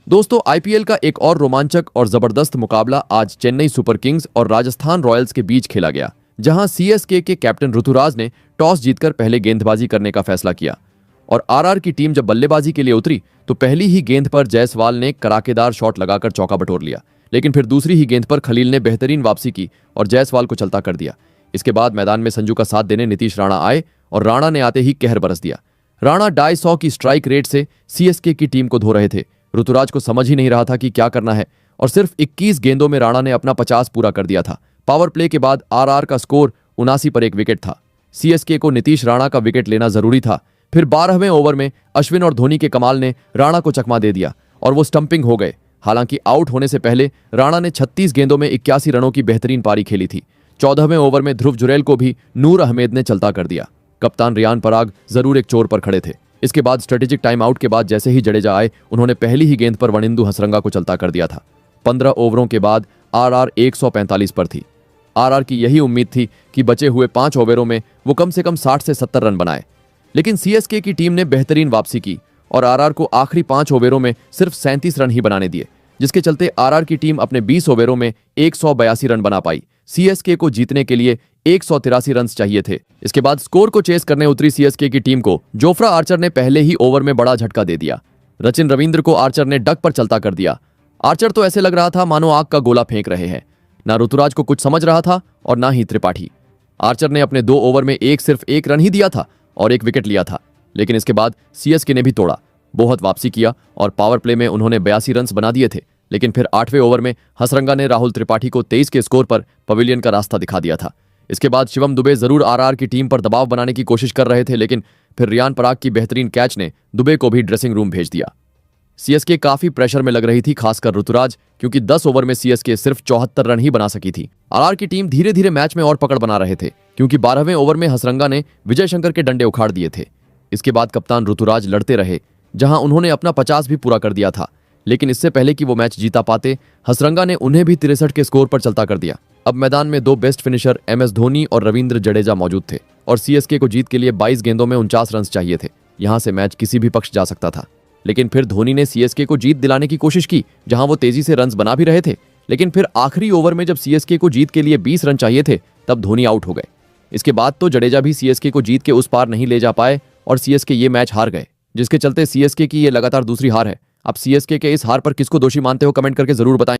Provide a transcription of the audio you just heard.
दोस्तों आईपीएल का एक और रोमांचक और जबरदस्त मुकाबला आज चेन्नई सुपर किंग्स और राजस्थान रॉयल्स के बीच खेला गया, जहां सीएसके के कैप्टन ऋतुराज ने टॉस जीतकर पहले गेंदबाजी करने का फैसला किया और आरआर की टीम जब बल्लेबाजी के लिए उतरी तो पहली ही गेंद पर जायसवाल ने कड़ाकेदार शॉट लगाकर चौका बटोर लिया, लेकिन फिर दूसरी ही गेंद पर खलील ने बेहतरीन वापसी की और जायसवाल को चलता कर दिया। इसके बाद मैदान में संजू का साथ देने नीतीश राणा आए और राणा ने आते ही कहर बरस दिया। राणा 250 की स्ट्राइक रेट से सीएसके की टीम को धो रहे थे। ऋतुराज को समझ ही नहीं रहा था कि क्या करना है और सिर्फ 21 गेंदों में राणा ने अपना 50 पूरा कर दिया था। पावर प्ले के बाद आरआर का स्कोर 79 पर 1 विकेट था। सीएसके को नीतीश राणा का विकेट लेना जरूरी था। फिर 12वें ओवर में अश्विन और धोनी के कमाल ने राणा को चकमा दे दिया और वो स्टंपिंग हो गए। हालांकि आउट होने से पहले राणा ने 36 गेंदों में 81 रनों की बेहतरीन पारी खेली थी। 14वें ओवर में ध्रुव जुरैल को भी नूर अहमद ने चलता कर दिया। कप्तान रियान पराग जरूर एक चोर पर खड़े थे। इसके बाद स्ट्रेटेजिक टाइम आउट के बाद जैसे ही जडेजा आए, उन्होंने पहली ही गेंद पर वनिंदु हसरंगा को चलता कर दिया था। 15 ओवरों के बाद आरआर 145 पर थी। आरआर की यही उम्मीद थी कि बचे हुए 5 ओवरों में वो कम से कम 60 से 70 रन बनाए, लेकिन सीएसके की टीम ने बेहतरीन वापसी की और आरआर को आखिरी 5 ओवरों में सिर्फ 37 रन ही बनाने दिए, जिसके चलते आरआर की टीम अपने 20 ओवरों में 182 रन बना पाई। सीएसके को जीतने के लिए 183 रन चाहिए थे। इसके बाद स्कोर को चेस करने उतरी सीएसके की टीम को जोफ्रा आर्चर ने पहले ही ओवर में बड़ा झटका दे दिया। सचिन रविंद्र को आर्चर ने डक पर चलता कर दिया। आर्चर तो ऐसे लग रहा था मानो आग का गोला फेंक रहे हैं। ना ऋतुराज को कुछ समझ रहा था और ना ही त्रिपाठी। आर्चर ने अपने 2 ओवर में सिर्फ 1 रन ही दिया था और 1 विकेट लिया था, लेकिन इसके बाद सीएसके ने भी तोड़ा। बहुत वापसी किया और पावर प्ले में उन्होंने 82 रन बना दिए थे, लेकिन फिर 8वें ओवर में हसरंगा ने राहुल त्रिपाठी को 23 के स्कोर पर पवेलियन का रास्ता दिखा दिया था। इसके बाद शिवम दुबे जरूर आरआर की टीम पर दबाव बनाने की कोशिश कर रहे थे, लेकिन फिर रियान पराग की बेहतरीन कैच ने दुबे को भी ड्रेसिंग रूम भेज दिया। सीएसके काफी प्रेशर में लग रही थी, खासकर ऋतुराज, क्योंकि 10 ओवर में सीएसके सिर्फ 74 रन ही बना सकी थी। आरआर की टीम धीरे धीरे मैच में और पकड़ बना रहे थे, क्योंकि 12वें ओवर में हसरंगा ने विजय शंकर के डंडे उखाड़ दिए थे। इसके बाद कप्तान ऋतुराज लड़ते रहे, जहां उन्होंने अपना 50 भी पूरा कर दिया था, लेकिन इससे पहले कि वो मैच जीता पाते, हसरंगा ने उन्हें भी 63 के स्कोर पर चलता कर दिया। अब मैदान में 2 बेस्ट फिनिशर एमएस धोनी और रविंद्र जडेजा मौजूद थे और सीएसके को जीत के लिए 22 गेंदों में 49 रन चाहिए थे। यहां से मैच किसी भी पक्ष जा सकता था, लेकिन फिर धोनी ने सीएसके को जीत दिलाने की कोशिश की, जहां वो तेजी से रन बना भी रहे थे, लेकिन फिर आखिरी ओवर में जब सीएसके को जीत के लिए 20 रन चाहिए थे, तब धोनी आउट हो गए। इसके बाद तो जडेजा भी सीएसके को जीत के उस पार नहीं ले जा पाए और सीएसके ये मैच हार गए, जिसके चलते सीएसके की ये लगातार दूसरी हार है। अब सीएसके के इस हार पर किसको दोषी मानते हो, कमेंट करके जरूर बताएं।